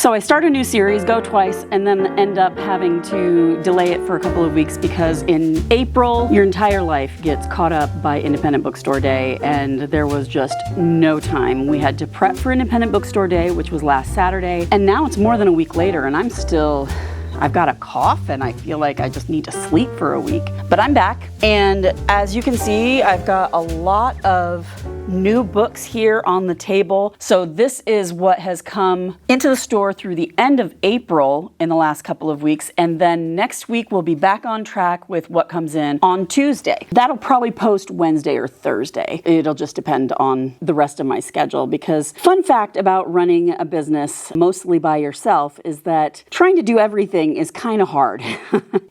So I start a new series, go twice, and then end up having to delay it for a couple of weeks because in April, your entire life gets caught up by Independent Bookstore Day, and there was just no time. We had to prep for Independent Bookstore Day, which was last Saturday, and now it's more than a week later, and I've got a cough and I feel like I just need to sleep for a week. But I'm back, and as you can see, I've got a lot of new books here on the table. So this is what has come into the store through the end of April in the last couple of weeks. And then next week we'll be back on track with what comes in on Tuesday. That'll probably post Wednesday or Thursday. It'll just depend on the rest of my schedule, because fun fact about running a business mostly by yourself is that trying to do everything is kind of hard.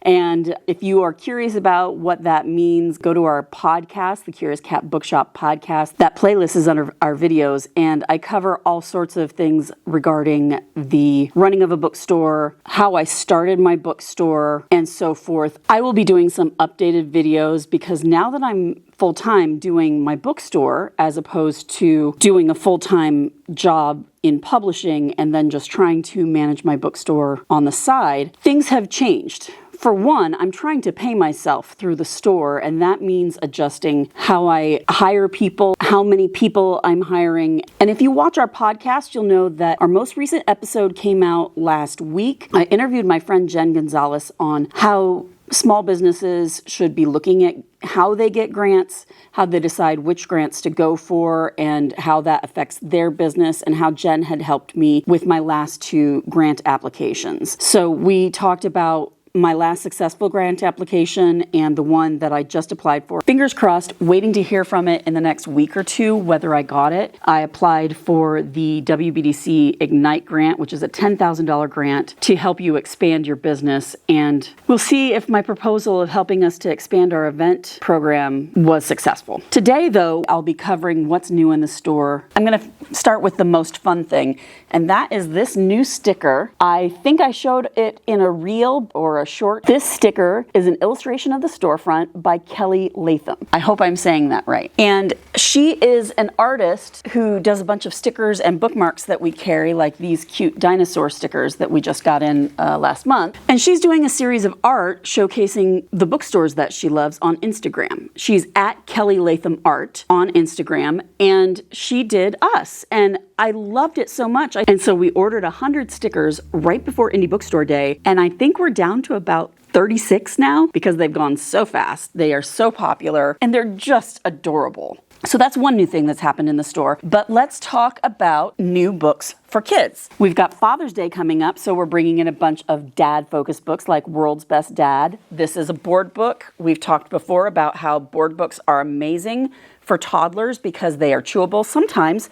And if you are curious about what that means, go to our podcast, the Curious Cat Bookshop podcast. That playlist is under our videos, and I cover all sorts of things regarding the running of a bookstore, how I started my bookstore, and so forth. I will be doing some updated videos because now that I'm full-time doing my bookstore as opposed to doing a full-time job in publishing and then just trying to manage my bookstore on the side, things have changed. For one, I'm trying to pay myself through the store, and that means adjusting how I hire people, how many people I'm hiring. And if you watch our podcast, you'll know that our most recent episode came out last week. I interviewed my friend Jen Gonzalez on how small businesses should be looking at how they get grants, how they decide which grants to go for, and how that affects their business, and how Jen had helped me with my last 2 grant applications. So we talked about my last successful grant application and the one that I just applied for. Fingers crossed, waiting to hear from it in the next week or 2 whether I got it. I applied for the WBDC Ignite grant, which is a $10,000 grant to help you expand your business. And we'll see if my proposal of helping us to expand our event program was successful. Today, though, I'll be covering what's new in the store. I'm going to start with the most fun thing, and that is this new sticker. I think I showed it in a reel or a short. This sticker is an illustration of the storefront by Kelly Latham. I hope I'm saying that right. And she is an artist who does a bunch of stickers and bookmarks that we carry, like these cute dinosaur stickers that we just got in last month. And she's doing a series of art showcasing the bookstores that she loves on Instagram. She's at Kelly Latham Art on Instagram, and she did us. And I loved it so much. And so we ordered 100 stickers right before Indie Bookstore Day, and I think we're down to about 36 now because they've gone so fast. They are so popular, and they're just adorable. So that's one new thing that's happened in the store. But let's talk about new books for kids. We've got Father's Day coming up, so we're bringing in a bunch of dad-focused books like World's Best Dad. This is a board book. We've talked before about how board books are amazing for toddlers because they are chewable. Sometimes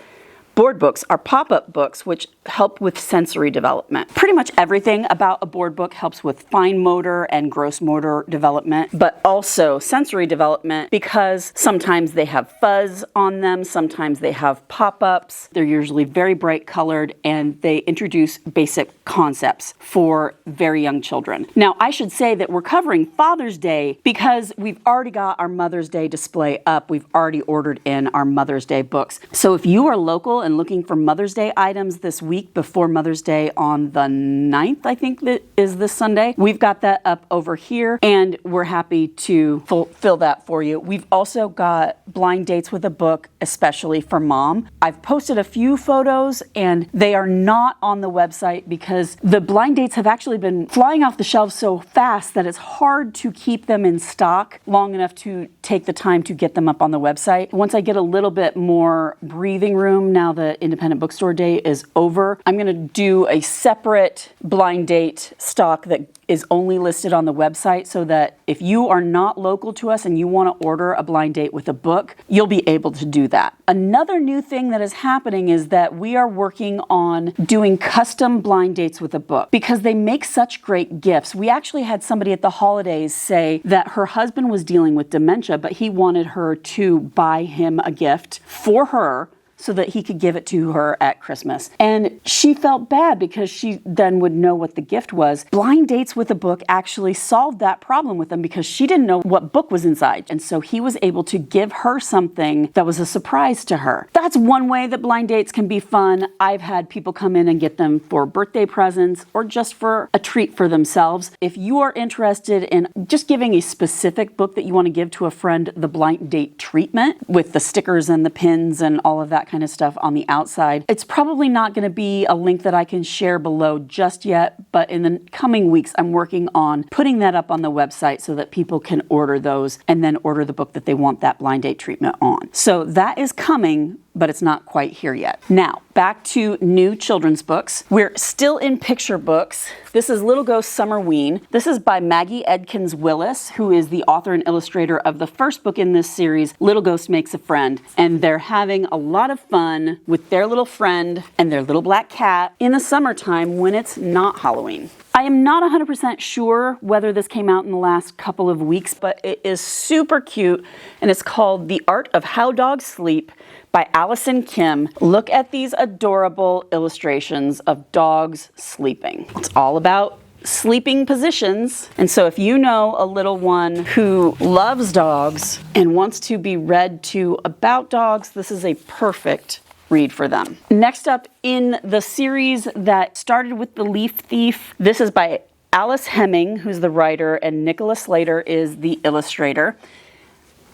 board books are pop-up books which help with sensory development. Pretty much everything about a board book helps with fine motor and gross motor development, but also sensory development because sometimes they have fuzz on them, sometimes they have pop-ups. They're usually very bright colored, and they introduce basic concepts for very young children. Now, I should say that we're covering Father's Day because we've already got our Mother's Day display up. We've already ordered in our Mother's Day books. So if you are local and looking for Mother's Day items this week before Mother's Day on the 9th, I think that is this Sunday, we've got that up over here, and we're happy to fulfill that for you. We've also got blind dates with a book, especially for mom. I've posted a few photos, and they are not on the website because the blind dates have actually been flying off the shelves so fast that it's hard to keep them in stock long enough to take the time to get them up on the website. Once I get a little bit more breathing room now that Independent Bookstore Day is over, I'm going to do a separate blind date stock that is only listed on the website so that if you are not local to us and you want to order a blind date with a book, you'll be able to do that. Another new thing that is happening is that we are working on doing custom blind dates with a book because they make such great gifts. We actually had somebody at the holidays say that her husband was dealing with dementia, but he wanted her to buy him a gift for her so that he could give it to her at Christmas. And she felt bad because she then would know what the gift was. Blind dates with a book actually solved that problem with them because she didn't know what book was inside. And so he was able to give her something that was a surprise to her. That's one way that blind dates can be fun. I've had people come in and get them for birthday presents or just for a treat for themselves. If you are interested in just giving a specific book that you want to give to a friend the blind date treatment with the stickers and the pins and all of that kind of stuff on the outside, it's probably not going to be a link that I can share below just yet, but in the coming weeks I'm working on putting that up on the website so that people can order those and then order the book that they want that blind date treatment on. So that is coming, but it's not quite here yet. Now, back to new children's books. We're still in picture books. This is Little Ghost Summerween. This is by Maggie Edkins Willis, who is the author and illustrator of the first book in this series, Little Ghost Makes a Friend. And they're having a lot of fun with their little friend and their little black cat in the summertime when it's not Halloween. I am not 100% sure whether this came out in the last couple of weeks, but it is super cute, and it's called The Art of How Dogs Sleep by Allison Kim. Look at these adorable illustrations of dogs sleeping. It's all about sleeping positions. And so if you know a little one who loves dogs and wants to be read to about dogs, this is a perfect read for them. Next up in the series that started with The Leaf Thief, this is by Alice Hemming, who's the writer, and Nicholas Slater is the illustrator.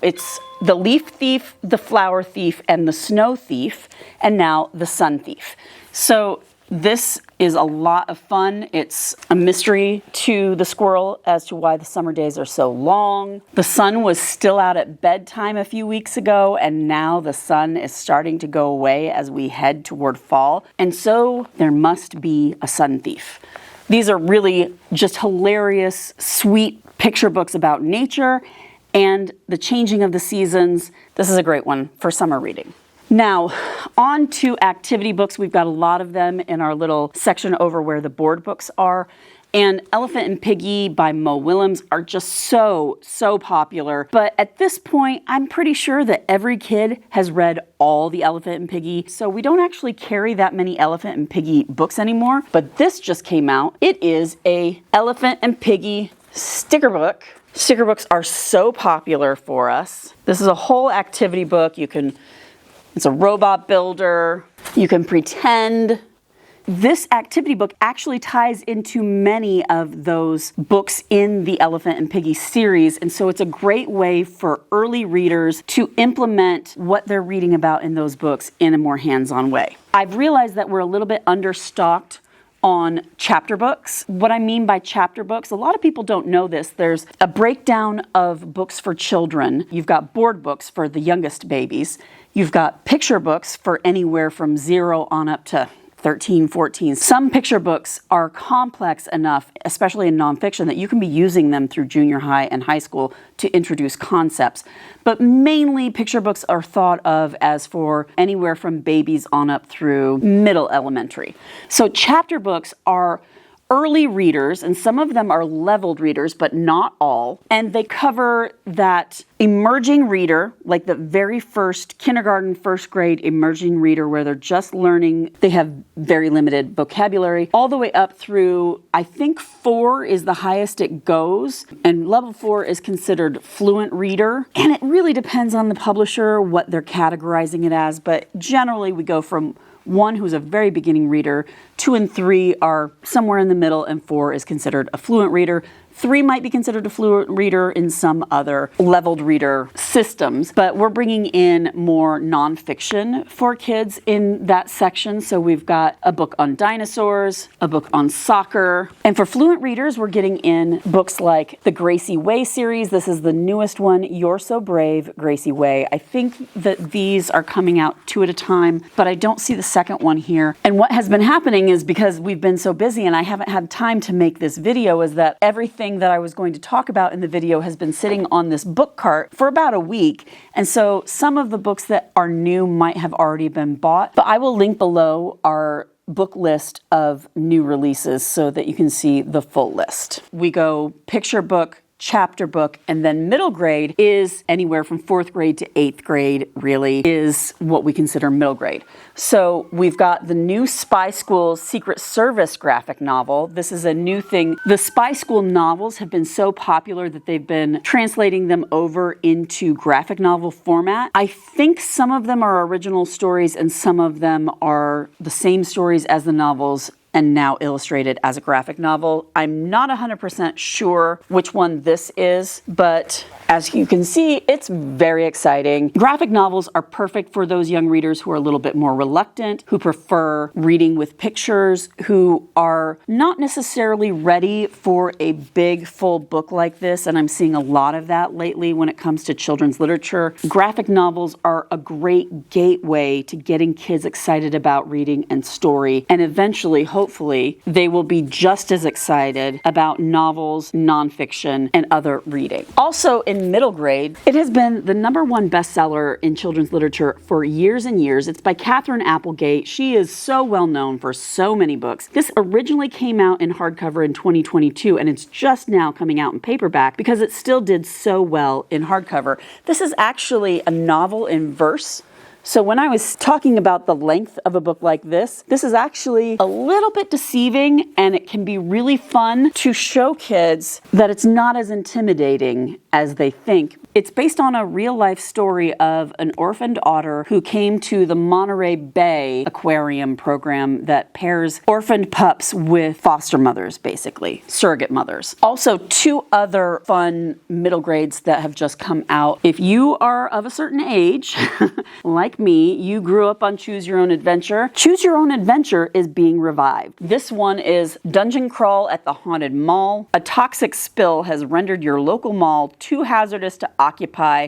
It's The Leaf Thief, The Flower Thief, and The Snow Thief, and now The Sun Thief. So this is a lot of fun. It's a mystery to the squirrel as to why the summer days are so long. The sun was still out at bedtime a few weeks ago, and now the sun is starting to go away as we head toward fall. And so there must be a sun thief. These are really just hilarious, sweet picture books about nature and the changing of the seasons. This is a great one for summer reading. Now, on to activity books. We've got a lot of them in our little section over where the board books are. And Elephant and Piggy by Mo Willems are just so popular. But at this point, I'm pretty sure that every kid has read all the Elephant and Piggy. So we don't actually carry that many Elephant and Piggy books anymore. But this just came out. It is a Elephant and Piggy sticker book. Sticker books are so popular for us. This is a whole activity book. It's a robot builder. You can pretend. This activity book actually ties into many of those books in the Elephant and Piggy series, and so it's a great way for early readers to implement what they're reading about in those books in a more hands-on way. I've realized that we're a little bit understocked on chapter books. What I mean by chapter books, a lot of people don't know this. There's a breakdown of books for children. You've got board books for the youngest babies. You've got picture books for anywhere from 0 on up to 13, 14. Some picture books are complex enough, especially in nonfiction, that you can be using them through junior high and high school to introduce concepts. But mainly picture books are thought of as for anywhere from babies on up through middle elementary. So chapter books are early readers, and some of them are leveled readers, but not all. And they cover that emerging reader, like the very first kindergarten, first grade emerging reader where they're just learning. They have very limited vocabulary, all the way up through, I think 4 is the highest it goes. And level 4 is considered fluent reader. And it really depends on the publisher, what they're categorizing it as. But generally we go from 1 who's a very beginning reader, 2 and 3 are somewhere in the middle, and 4 is considered a fluent reader. 3 might be considered a fluent reader in some other leveled reader systems, but we're bringing in more nonfiction for kids in that section. So we've got a book on dinosaurs, a book on soccer, and for fluent readers, we're getting in books like the Gracie Way series. This is the newest one, You're So Brave, Gracie Way. I think that these are coming out 2 at a time, but I don't see the second one here. And what has been happening is, because we've been so busy and I haven't had time to make this video, is that everything that I was going to talk about in the video has been sitting on this book cart for about a week. And so some of the books that are new might have already been bought, but I will link below our book list of new releases so that you can see the full list. We go picture book, chapter book, and then middle grade is anywhere from 4th grade to 8th grade, really, is what we consider middle grade. So we've got the new Spy School Secret Service graphic novel. This is a new thing. The Spy School novels have been so popular that they've been translating them over into graphic novel format. I think some of them are original stories and some of them are the same stories as the novels and now illustrated as a graphic novel. I'm not 100% sure which one this is, but as you can see, it's very exciting. Graphic novels are perfect for those young readers who are a little bit more reluctant, who prefer reading with pictures, who are not necessarily ready for a big, full book like this, and I'm seeing a lot of that lately when it comes to children's literature. Graphic novels are a great gateway to getting kids excited about reading and story, and eventually, hopefully, they will be just as excited about novels, nonfiction, and other reading. Also, in middle grade, it has been the #1 bestseller in children's literature for years and years. It's by Katherine Applegate. She is so well known for so many books. This originally came out in hardcover in 2022, and it's just now coming out in paperback because it still did so well in hardcover. This is actually a novel in verse. So when I was talking about the length of a book like this is actually a little bit deceiving, and it can be really fun to show kids that it's not as intimidating as they think. It's based on a real-life story of an orphaned otter who came to the Monterey Bay aquarium program that pairs orphaned pups with foster mothers, basically, surrogate mothers. Also, 2 other fun middle grades that have just come out. If you are of a certain age, like me, you grew up on Choose Your Own Adventure. Choose Your Own Adventure is being revived. This one is Dungeon Crawl at the Haunted Mall. A toxic spill has rendered your local mall too hazardous to occupy,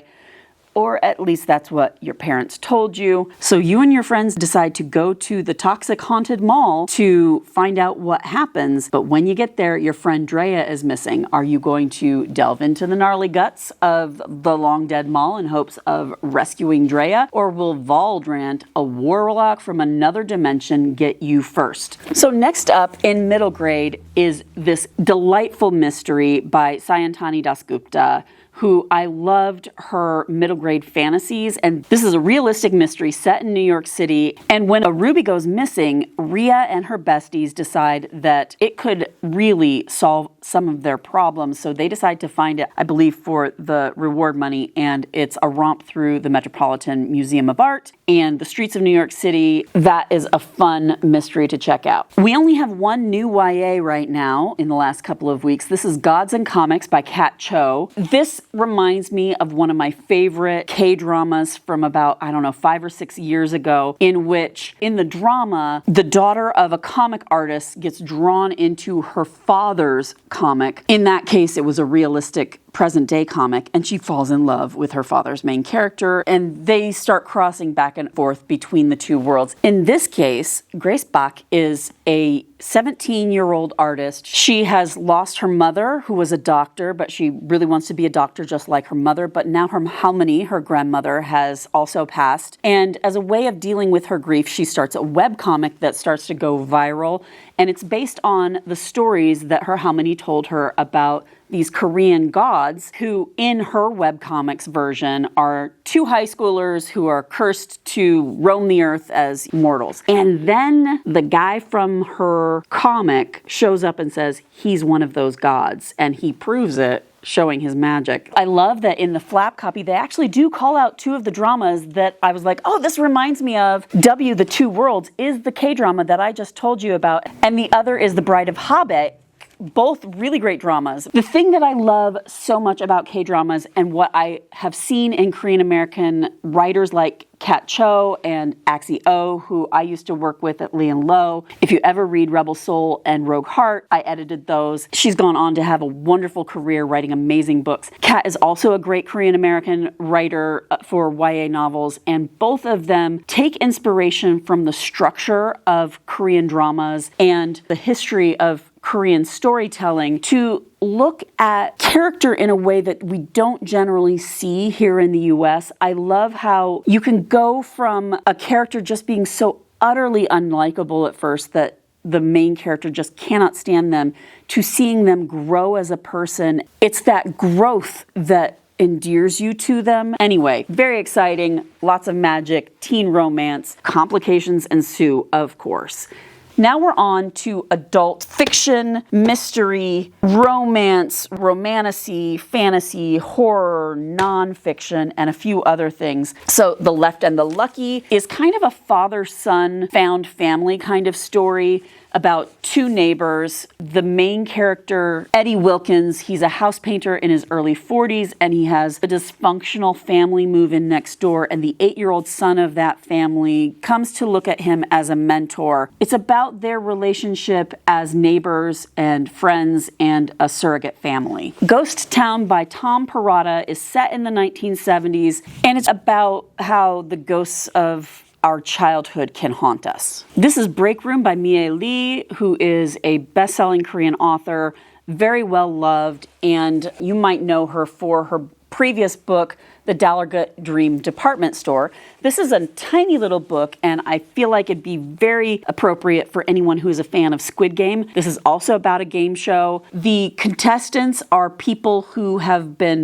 or at least that's what your parents told you. So you and your friends decide to go to the toxic haunted mall to find out what happens. But when you get there, your friend Drea is missing. Are you going to delve into the gnarly guts of the long dead mall in hopes of rescuing Drea? Or will Valdrant, a warlock from another dimension, get you first? So next up in middle grade is this delightful mystery by Sayantani Dasgupta, who I loved her middle grade fantasies. And this is a realistic mystery set in New York City. And when a ruby goes missing, Rhea and her besties decide that it could really solve some of their problems. So they decide to find it, I believe, for the reward money. And it's a romp through the Metropolitan Museum of Art and the streets of New York City. That is a fun mystery to check out. We only have one new YA right now in the last couple of weeks. This is Gods and Comics by Kat Cho. This reminds me of one of my favorite K-dramas from about, 5 or 6 years ago, in which, in the drama, the daughter of a comic artist gets drawn into her father's comic. In that case, it was a realistic present-day comic, and she falls in love with her father's main character, and they start crossing back and forth between the 2 worlds. In this case, Grace Bach is a 17-year-old artist. She has lost her mother, who was a doctor, but she really wants to be a doctor just like her mother, but now her Halmoni, her grandmother, has also passed. And as a way of dealing with her grief, she starts a webcomic that starts to go viral, and it's based on the stories that her Halmoni told her about these Korean gods who, in her webcomics version, are 2 high schoolers who are cursed to roam the earth as mortals. And then the guy from her comic shows up and says he's one of those gods, and he proves it, showing his magic. I love that in the flap copy, they actually do call out 2 of the dramas that I was like, oh, this reminds me of W, the Two Worlds, is the K-drama that I just told you about, and the other is The Bride of Habet. Both really great dramas. The thing that I love so much about K-dramas and what I have seen in Korean American writers like Kat Cho and Axie Oh, who I used to work with at Lee and Low. If you ever read Rebel Soul and Rogue Heart, I edited those. She's gone on to have a wonderful career writing amazing books. Kat is also a great Korean American writer for YA novels, and both of them take inspiration from the structure of Korean dramas and the history of Korean storytelling to look at character in a way that we don't generally see here in the US. I love how you can go from a character just being so utterly unlikable at first that the main character just cannot stand them, to seeing them grow as a person. It's that growth that endears you to them. Anyway, very exciting, lots of magic, teen romance, complications ensue, of course. Now we're on to adult fiction, mystery, romance, romantasy, fantasy, horror, nonfiction, and a few other things. So The Left and the Lucky is kind of a father-son found family kind of story about two neighbors. The main character, Eddie Wilkins, he's a house painter in his early 40s, and he has a dysfunctional family move in next door, and the 8-year-old son of that family comes to look at him as a mentor. It's about their relationship as neighbors and friends and a surrogate family. Ghost Town by Tom Perrotta is set in the 1970s, and it's about how the ghosts of our childhood can haunt us. This is Break Room by Mie Lee, who is a best-selling Korean author, very well loved, and you might know her for her previous book, The Dallergut Dream Department Store. This is a tiny little book, and I feel like it'd be very appropriate for anyone who is a fan of Squid Game. This is also about a game show. The contestants are people who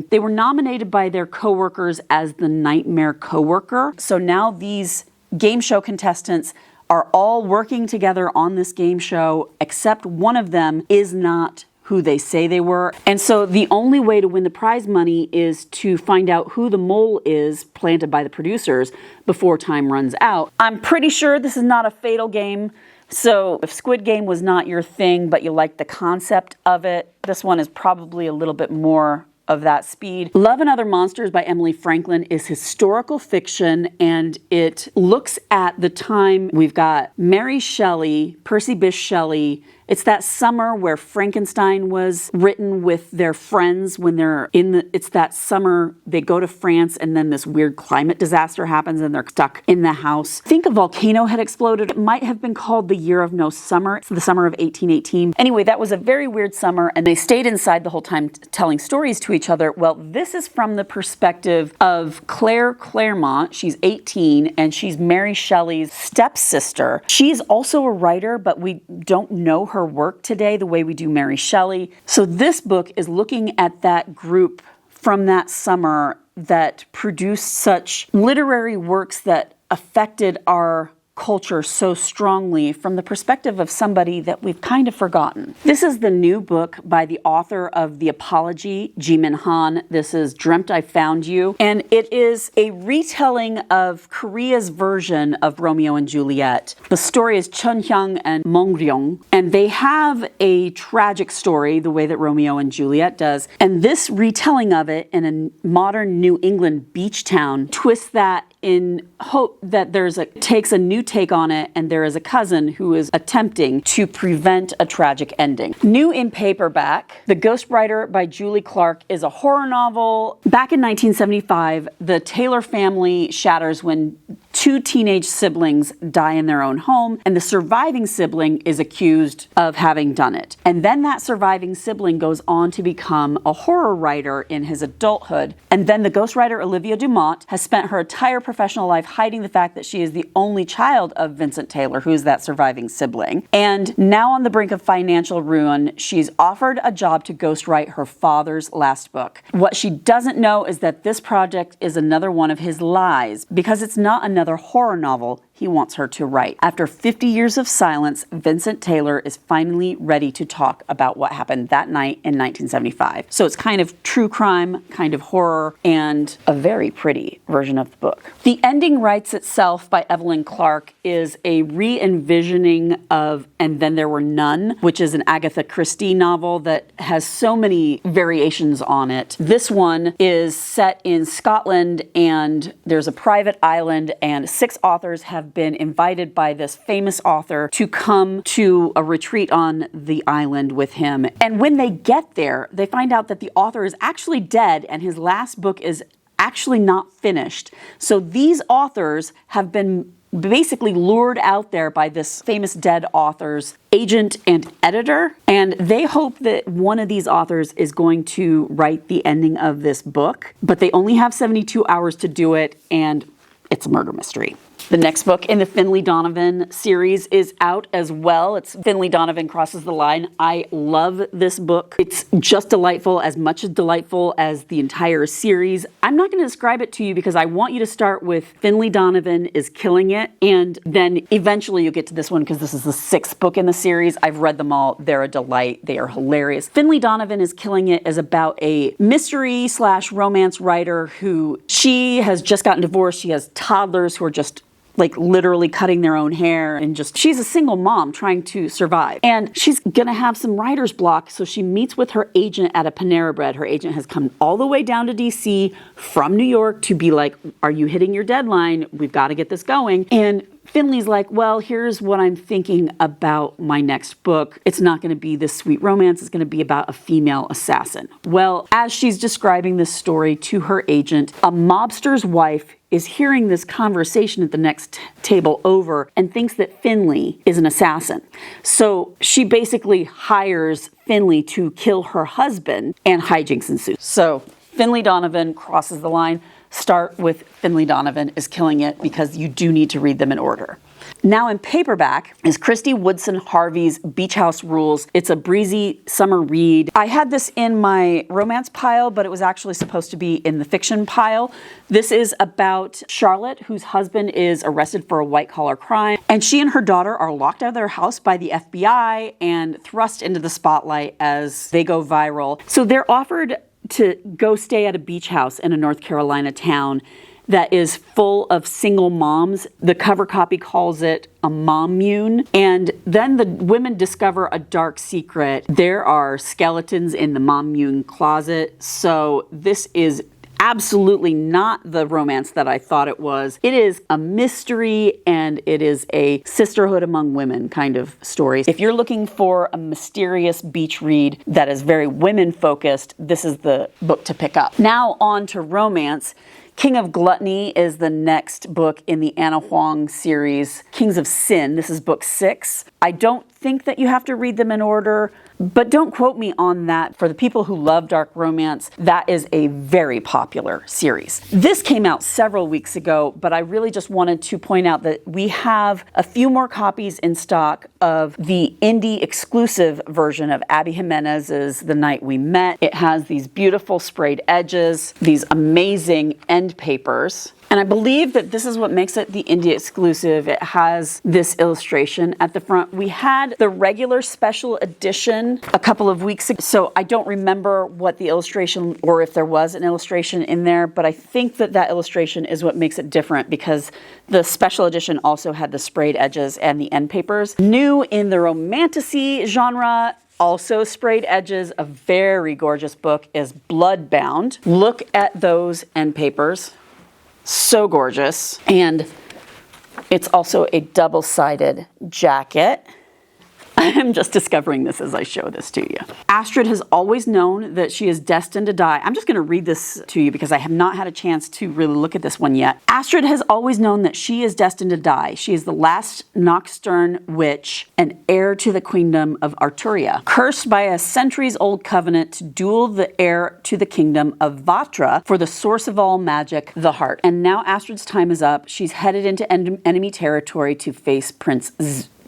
they were nominated by their coworkers as the nightmare coworker. So now these game show contestants are all working together on this game show, except one of them is not who they say they were. And so the only way to win the prize money is to find out who the mole is planted by the producers before time runs out. I'm pretty sure this is not a fatal game. So if Squid Game was not your thing, but you like the concept of it, this one is probably a little bit more of that speed. Love and Other Monsters by Emily Franklin is historical fiction, and it looks at the time. We've got Mary Shelley, Percy Bysshe Shelley. It's that summer where Frankenstein was written with their friends when it's that summer they go to France and then this weird climate disaster happens and they're stuck in the house. I think a volcano had exploded. It might have been called The Year of No Summer. It's the summer of 1818. Anyway, that was a very weird summer, and they stayed inside the whole time telling stories to each other. Well, this is from the perspective of Claire Claremont. She's 18 and she's Mary Shelley's stepsister. She's also a writer, but we don't know her work today the way we do Mary Shelley. So this book is looking at that group from that summer that produced such literary works that affected our culture so strongly from the perspective of somebody that we've kind of forgotten. This is the new book by the author of The Apology, Jimin Han. This is Dreamt I Found You, and it is a retelling of Korea's version of Romeo and Juliet. The story is Chunhyang and Mongryong, and they have a tragic story the way that Romeo and Juliet does, and this retelling of it in a modern New England beach town twists that in hope that takes a new take on it, and there is a cousin who is attempting to prevent a tragic ending. New in paperback, The Ghostwriter by Julie Clark is a horror novel. Back in 1975, the Taylor family shatters when two teenage siblings die in their own home, and the surviving sibling is accused of having done it. And then that surviving sibling goes on to become a horror writer in his adulthood. And then the ghostwriter Olivia Dumont has spent her entire professional life hiding the fact that she is the only child of Vincent Taylor, who is that surviving sibling. And now on the brink of financial ruin, she's offered a job to ghostwrite her father's last book. What she doesn't know is that this project is another one of his lies, because it's not another horror novel he wants her to write. After 50 years of silence, Vincent Taylor is finally ready to talk about what happened that night in 1975. So it's kind of true crime, kind of horror, and a very pretty version of the book. The Ending Writes Itself by Evelyn Clark is a re-envisioning of And Then There Were None, which is an Agatha Christie novel that has so many variations on it. This one is set in Scotland, and there's a private island, and 6 authors have been invited by this famous author to come to a retreat on the island with him. And when they get there, they find out that the author is actually dead and his last book is actually not finished. So these authors have been basically lured out there by this famous dead author's agent and editor, and they hope that one of these authors is going to write the ending of this book, but they only have 72 hours to do it, and it's a murder mystery. The next book in the Finlay Donovan series is out as well. It's Finlay Donovan Crosses the Line. I love this book. It's just delightful, as much as delightful as the entire series. I'm not going to describe it to you because I want you to start with Finlay Donovan is Killing It, and then eventually you'll get to this one because this is the 6th book in the series. I've read them all. They're a delight. They are hilarious. Finlay Donovan is Killing It is about a mystery/romance writer who she has just gotten divorced. She has toddlers who are just like literally cutting their own hair, and just, she's a single mom trying to survive. And she's gonna have some writer's block, so she meets with her agent at a Panera Bread. Her agent has come all the way down to DC from New York to be like, are you hitting your deadline? We've got to get this going. And Finley's like, well, here's what I'm thinking about my next book. It's not going to be this sweet romance. It's going to be about a female assassin. Well, as she's describing this story to her agent, a mobster's wife is hearing this conversation at the next table over and thinks that Finley is an assassin. So she basically hires Finley to kill her husband, and hijinks ensue. So Finlay Donovan Crosses the Line. Start with Finlay Donovan is Killing It because you do need to read them in order. Now in paperback is Christy Woodson Harvey's Beach House Rules. It's a breezy summer read. I had this in my romance pile, but it was actually supposed to be in the fiction pile. This is about Charlotte, whose husband is arrested for a white-collar crime, and she and her daughter are locked out of their house by the FBI and thrust into the spotlight as they go viral. So they're offered to go stay at a beach house in a North Carolina town that is full of single moms. The cover copy calls it a mommune. And then the women discover a dark secret. There are skeletons in the mommune closet. So this is absolutely not the romance that I thought it was. It is a mystery, and it is a sisterhood among women kind of story. If you're looking for a mysterious beach read that is very women focused, this is the book to pick up. Now on to romance. King of Gluttony is the next book in the Anna Huang series, Kings of Sin. This is book 6. I don't think that you have to read them in order, but don't quote me on that. For the people who love dark romance, that is a very popular series. This came out several weeks ago, but I really just wanted to point out that we have a few more copies in stock of the indie exclusive version of Abby Jimenez's The Night We Met. It has these beautiful sprayed edges, these amazing end papers. And I believe that this is what makes it the indie exclusive. It has this illustration at the front. We had the regular special edition a couple of weeks ago, so I don't remember what the illustration, or if there was an illustration in there, but I think that that illustration is what makes it different because the special edition also had the sprayed edges and the end papers. New in the Romantasy genre, also sprayed edges, a very gorgeous book, is Bloodbound. Look at those end papers. So gorgeous. And it's also a double-sided jacket. I'm just discovering this as I show this to you. Astrid has always known that she is destined to die. I'm just going to read this to you because I have not had a chance to really look at this one yet. Astrid has always known that she is destined to die. She is the last Nocturne witch and heir to the kingdom of Arturia, cursed by a centuries-old covenant to duel the heir to the kingdom of Vatra for the source of all magic, the heart. And now Astrid's time is up. She's headed into enemy territory to face Prince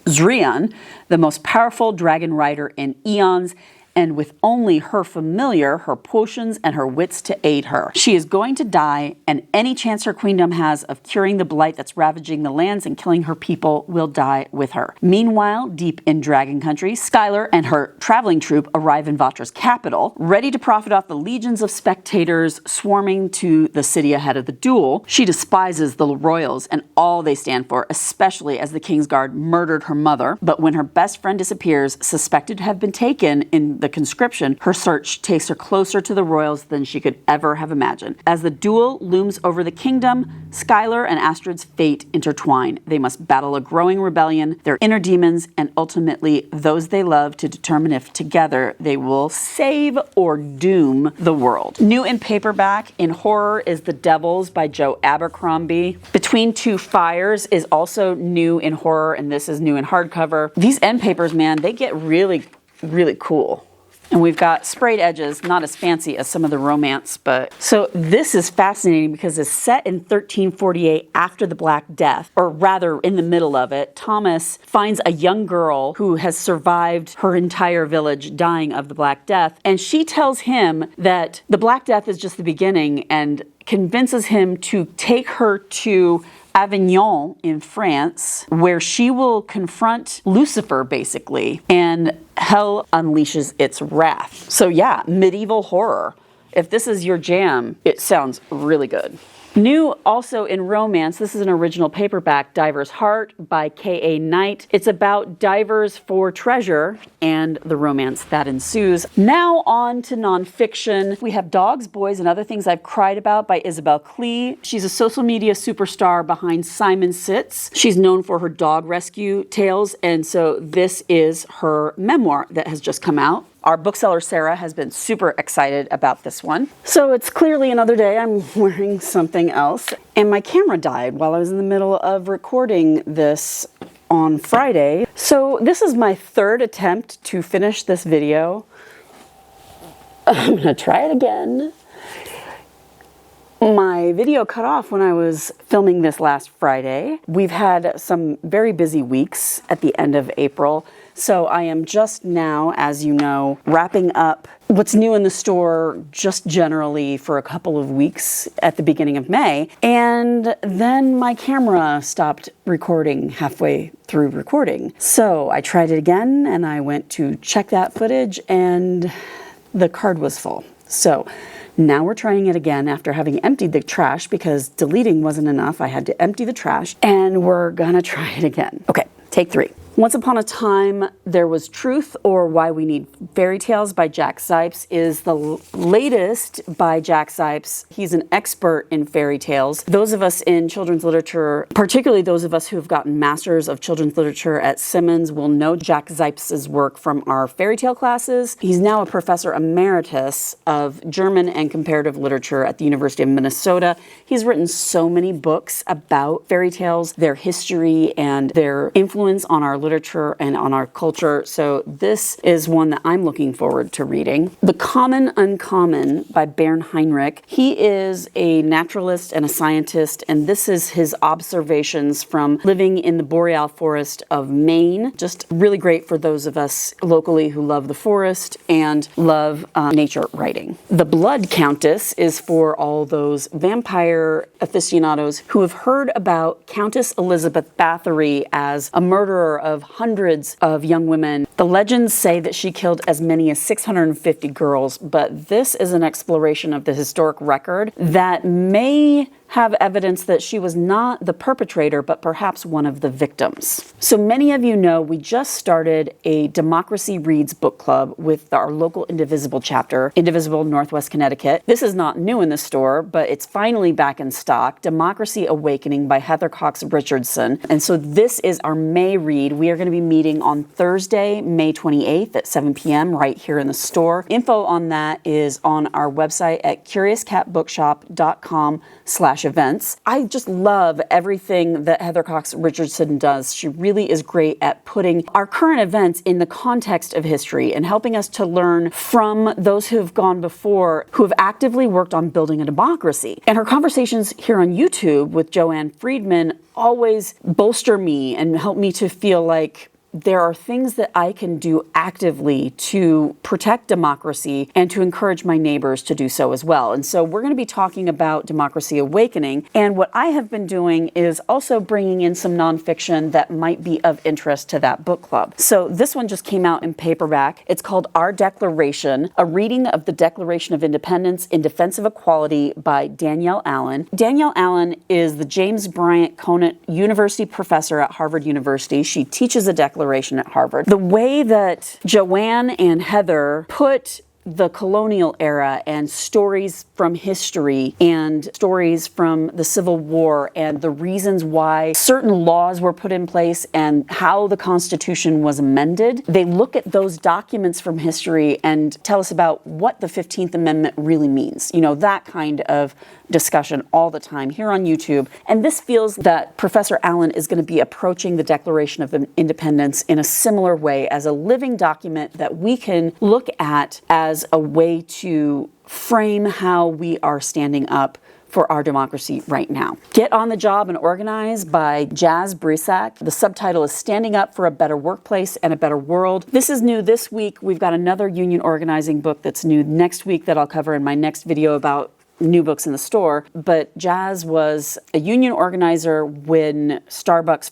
Zrian, the most powerful dragon rider in eons, and with only her familiar, her potions, and her wits to aid her. She is going to die, and any chance her queendom has of curing the blight that's ravaging the lands and killing her people will die with her. Meanwhile, deep in Dragon Country, Skylar and her traveling troupe arrive in Vatra's capital, ready to profit off the legions of spectators swarming to the city ahead of the duel. She despises the royals and all they stand for, especially as the Kingsguard murdered her mother. But when her best friend disappears, suspected to have been taken in the conscription, her search takes her closer to the royals than she could ever have imagined. As the duel looms over the kingdom, Skylar and Astrid's fate intertwine. They must battle a growing rebellion, their inner demons, and ultimately those they love to determine if together they will save or doom the world. New in paperback in horror is The Devils by Joe Abercrombie. Between Two Fires is also new in horror, and this is new in hardcover. These end papers, man, they get really cool. And we've got sprayed edges, not as fancy as some of the romance, but... So this is fascinating because it's set in 1348 after the Black Death, or rather in the middle of it. Thomas finds a young girl who has survived her entire village dying of the Black Death, and she tells him that the Black Death is just the beginning and convinces him to take her to Avignon in France, where she will confront Lucifer, basically, and hell unleashes its wrath. So yeah, medieval horror. If this is your jam, it sounds really good. New also in romance, this is an original paperback, Diver's Heart by K.A. Knight. It's about divers for treasure and the romance that ensues. Now on to nonfiction. We have Dogs, Boys, and Other Things I've Cried About by Isabel Klee. She's a social media superstar behind Simon Sits. She's known for her dog rescue tales, and so this is her memoir that has just come out. Our bookseller, Sarah, has been super excited about this one. So it's clearly another day I'm wearing something else. And my camera died while I was in the middle of recording this on Friday. So this is my third attempt to finish this video. I'm gonna try it again. My video cut off when I was filming this last Friday. We've had some very busy weeks at the end of April. So I am just now, as you know, wrapping up what's new in the store just generally for a couple of weeks at the beginning of May. And then my camera stopped recording halfway through recording. So I tried it again and I went to check that footage and the card was full. So now we're trying it again after having emptied the trash because deleting wasn't enough. I had to empty the trash and we're gonna try it again. Okay, take 3. Once Upon a Time, There Was Truth, or Why We Need Fairy Tales by Jack Zipes is the latest by Jack Zipes. He's an expert in fairy tales. Those of us in children's literature, particularly those of us who have gotten Masters of Children's Literature at Simmons, will know Jack Zipes' work from our fairy tale classes. He's now a professor emeritus of German and comparative literature at the University of Minnesota. He's written so many books about fairy tales, their history, and their influence on our literature and on our culture. So this is one that I'm looking forward to reading. The Common Uncommon by Bernd Heinrich. He is a naturalist and a scientist, and this is his observations from living in the boreal forest of Maine. Just really great for those of us locally who love the forest and love nature writing. The Blood Countess is for all those vampire aficionados who have heard about Countess Elizabeth Bathory as a murderer of hundreds of young women. The legends say that she killed as many as 650 girls, but this is an exploration of the historic record that may have evidence that she was not the perpetrator, but perhaps one of the victims. So many of you know we just started a Democracy Reads book club with our local Indivisible chapter, Indivisible, Northwest Connecticut. This is not new in the store, but it's finally back in stock. Democracy Awakening by Heather Cox Richardson. And so this is our May read. We are going to be meeting on Thursday, May 28th at 7 p.m. right here in the store. Info on that is on our website at curiouscatbookshop.com/events. I just love everything that Heather Cox Richardson does. She really is great at putting our current events in the context of history and helping us to learn from those who have gone before, who have actively worked on building a democracy. And her conversations here on YouTube with Joanne Friedman always bolster me and help me to feel like there are things that I can do actively to protect democracy and to encourage my neighbors to do so as well. And so we're going to be talking about Democracy Awakening. And what I have been doing is also bringing in some nonfiction that might be of interest to that book club. So this one just came out in paperback. It's called Our Declaration, a reading of the Declaration of Independence in Defense of Equality by Danielle Allen. Danielle Allen is the James Bryant Conant University professor at Harvard University. She teaches a declaration at Harvard. The way that Joanne and Heather put the colonial era and stories from history and stories from the Civil War and the reasons why certain laws were put in place and how the Constitution was amended. They look at those documents from history and tell us about what the 15th Amendment really means. You know, that kind of discussion all the time here on YouTube. And this feels that Professor Allen is going to be approaching the Declaration of Independence in a similar way, as a living document that we can look at as a way to frame how we are standing up for our democracy right now. Get on the Job and Organize by Jazz Brisack. The subtitle is Standing Up for a Better Workplace and a Better World. This is new this week. We've got another union organizing book that's new next week that I'll cover in my next video about new books in the store. But Jazz was a union organizer when Starbucks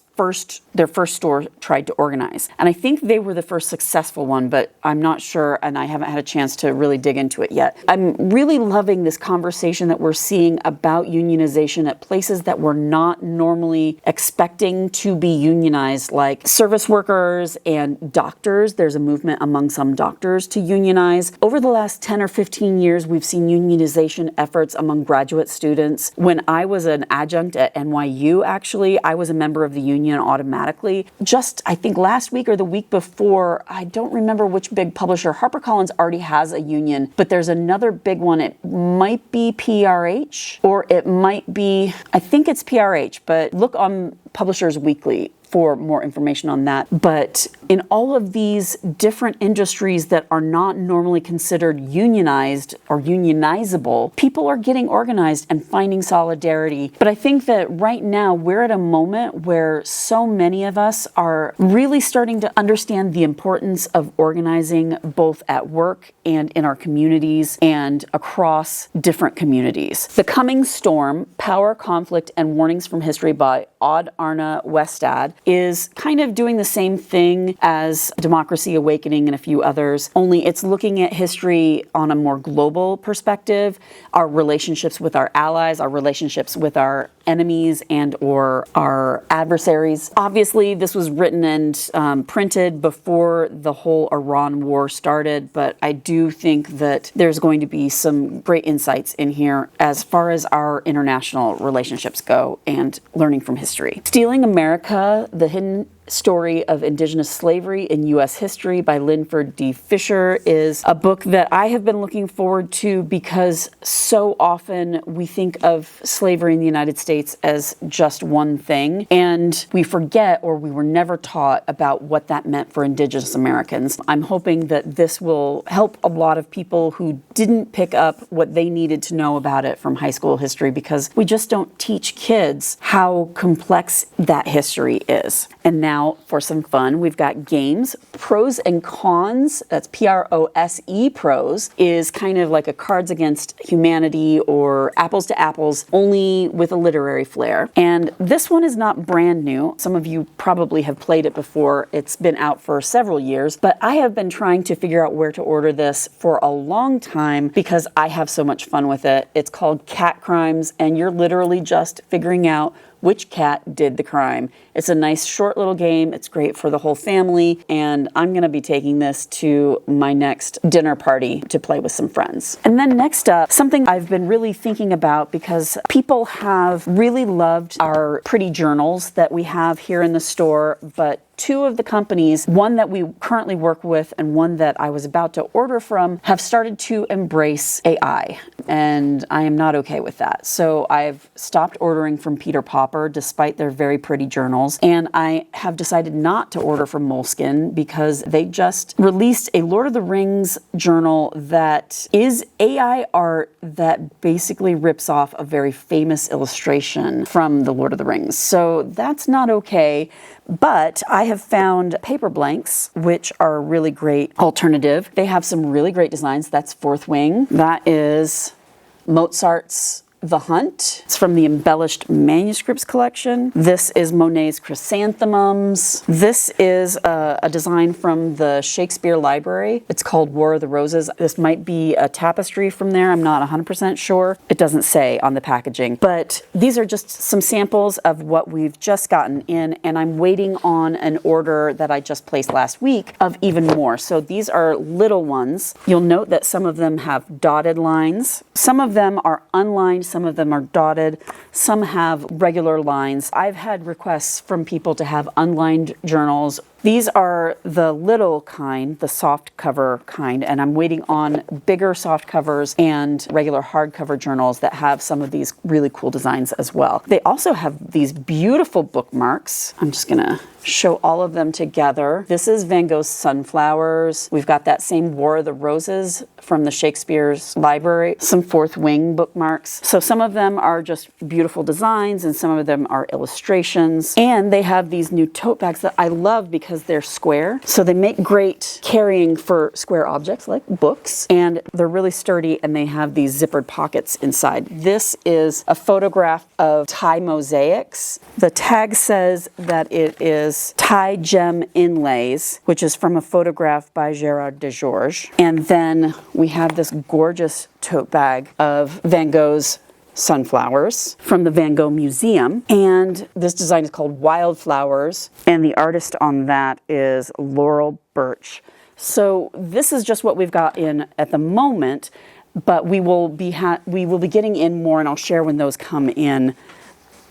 their first store tried to organize. And I think they were the first successful one, but I'm not sure, and I haven't had a chance to really dig into it yet. I'm really loving this conversation that we're seeing about unionization at places that we're not normally expecting to be unionized, like service workers and doctors. There's a movement among some doctors to unionize. Over the last 10 or 15 years, we've seen unionization efforts among graduate students. When I was an adjunct at NYU, actually, I was a member of the union automatically. Just, I think last week or the week before, I don't remember which big publisher, HarperCollins already has a union, but there's another big one. It might be PRH, or it might be, I think it's PRH, but look on Publishers Weekly for more information on that. But in all of these different industries that are not normally considered unionized or unionizable, people are getting organized and finding solidarity. But I think that right now we're at a moment where so many of us are really starting to understand the importance of organizing both at work and in our communities and across different communities. The Coming Storm, Power, Conflict, and Warnings from History by Odd Arna Westad is kind of doing the same thing as Democracy Awakening and a few others, only it's looking at history on a more global perspective, our relationships with our allies, our relationships with our enemies and or our adversaries. Obviously, this was written and printed before the whole Iran war started, but I do think that there's going to be some great insights in here as far as our international relationships go and learning from history. Stealing America, The Hidden Story of Indigenous Slavery in U.S. History by Linford D. Fisher is a book that I have been looking forward to because so often we think of slavery in the United States as just one thing, and we forget or we were never taught about what that meant for Indigenous Americans. I'm hoping that this will help a lot of people who didn't pick up what they needed to know about it from high school history, because we just don't teach kids how complex that history is. And now for some fun, we've got games. Pros and Cons, that's Prose. Pros is kind of like a Cards Against Humanity or Apples to Apples, only with a literary flair. And this one is not brand new. Some of you probably have played it before. It's been out for several years, but I have been trying to figure out where to order this for a long time because I have so much fun with it. It's called Cat Crimes, and you're literally just figuring out which cat did the crime. It's a nice short little game. It's great for the whole family, and I'm going to be taking this to my next dinner party to play with some friends. And then next up, something I've been really thinking about because people have really loved our pretty journals that we have here in the store, but two of the companies, one that we currently work with and one that I was about to order from, have started to embrace AI, and I am not okay with that. So I've stopped ordering from Peter Popper despite their very pretty journals, and I have decided not to order from Moleskine because they just released a Lord of the Rings journal that is AI art that basically rips off a very famous illustration from the Lord of the Rings. So that's not okay. But I have found Paperblanks, which are a really great alternative. They have some really great designs. That's Fourth Wing. That is Mozart's The Hunt. It's from the Embellished Manuscripts collection. This is Monet's Chrysanthemums. This is a design from the Shakespeare Library. It's called War of the Roses. This might be a tapestry from there. I'm not 100% sure. It doesn't say on the packaging. But these are just some samples of what we've just gotten in, and I'm waiting on an order that I just placed last week of even more. So these are little ones. You'll note that some of them have dotted lines. Some of them are unlined, some of them are dotted, some have regular lines. I've had requests from people to have unlined journals. These are the little kind, the soft cover kind, and I'm waiting on bigger soft covers and regular hardcover journals that have some of these really cool designs as well. They also have these beautiful bookmarks. I'm just gonna show all of them together. This is Van Gogh's Sunflowers. We've got that same War of the Roses from the Shakespeare's Library, some Fourth Wing bookmarks. So some of them are just beautiful designs and some of them are illustrations. And they have these new tote bags that I love because they're square. So they make great carrying for square objects like books, and they're really sturdy and they have these zippered pockets inside. This is a photograph of Thai mosaics. The tag says that it is Thai gem inlays, which is from a photograph by Gerard de Georges. And then we have this gorgeous tote bag of Van Gogh's Sunflowers from the Van Gogh Museum. And this design is called Wildflowers, and the artist on that is Laurel Birch. So this is just what we've got in at the moment, but we will be getting in more, and I'll share when those come in.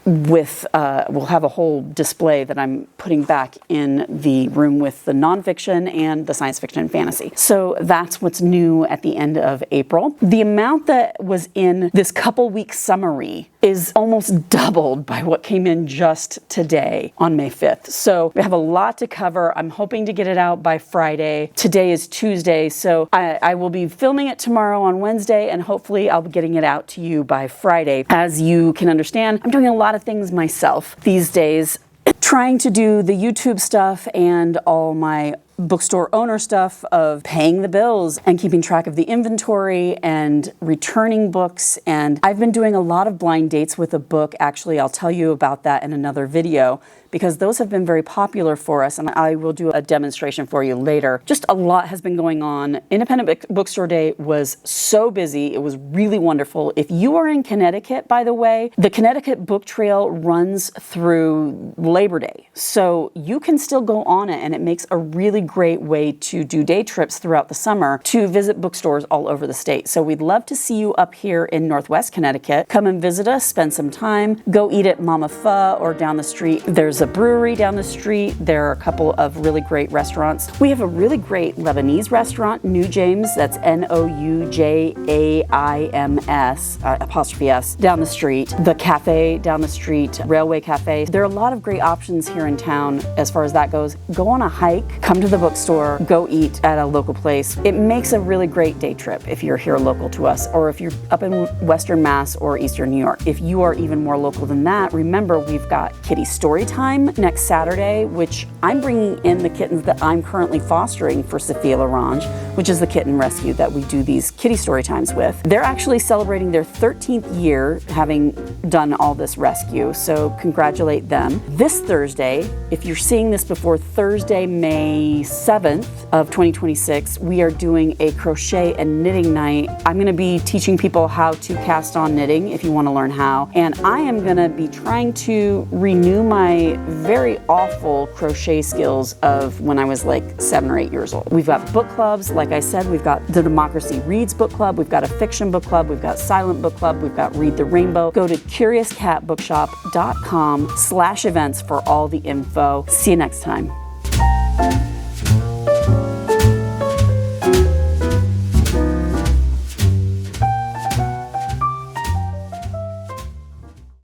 We'll have a whole display that I'm putting back in the room with the nonfiction and the science fiction and fantasy. So that's what's new at the end of April. The amount that was in this couple week summary is almost doubled by what came in just today on May 5th. So we have a lot to cover. I'm hoping to get it out by Friday. Today is Tuesday, so I will be filming it tomorrow on Wednesday, and hopefully I'll be getting it out to you by Friday. As you can understand, I'm doing a lot of things myself these days, trying to do the YouTube stuff and all my bookstore owner stuff of paying the bills and keeping track of the inventory and returning books. And I've been doing a lot of blind dates with a book. Actually, I'll tell you about that in another video, because those have been very popular for us, and I will do a demonstration for you later. Just a lot has been going on. Independent Bookstore Day was so busy. It was really wonderful. If you are in Connecticut, by the way, the Connecticut Book Trail runs through Labor Day. So you can still go on it, and it makes a really great way to do day trips throughout the summer to visit bookstores all over the state. So we'd love to see you up here in Northwest Connecticut. Come and visit us, spend some time, go eat at Mama Pho or down the street. There's a brewery down the street. There are a couple of really great restaurants. We have a really great Lebanese restaurant, New James, that's Noujaims, apostrophe S, down the street. The cafe down the street, Railway Cafe. There are a lot of great options here in town as far as that goes. Go on a hike, come to the bookstore, go eat at a local place. It makes a really great day trip if you're here local to us, or if you're up in Western Mass or Eastern New York. If you are even more local than that, remember we've got Kitty Storytime next Saturday, which I'm bringing in the kittens that I'm currently fostering for Sophia Larange, which is the kitten rescue that we do these kitty story times with. They're actually celebrating their 13th year having done all this rescue, so congratulate them. This Thursday, if you're seeing this before Thursday, May 7th of 2026, we are doing a crochet and knitting night. I'm going to be teaching people how to cast on knitting if you want to learn how, and I am going to be trying to renew my very awful crochet skills of when I was like 7 or 8 years old. We've got book clubs. Like I said, we've got the Democracy Reads book club. We've got a fiction book club. We've got silent book club. We've got Read the Rainbow. Go to curiouscatbookshop.com/events for all the info. See you next time.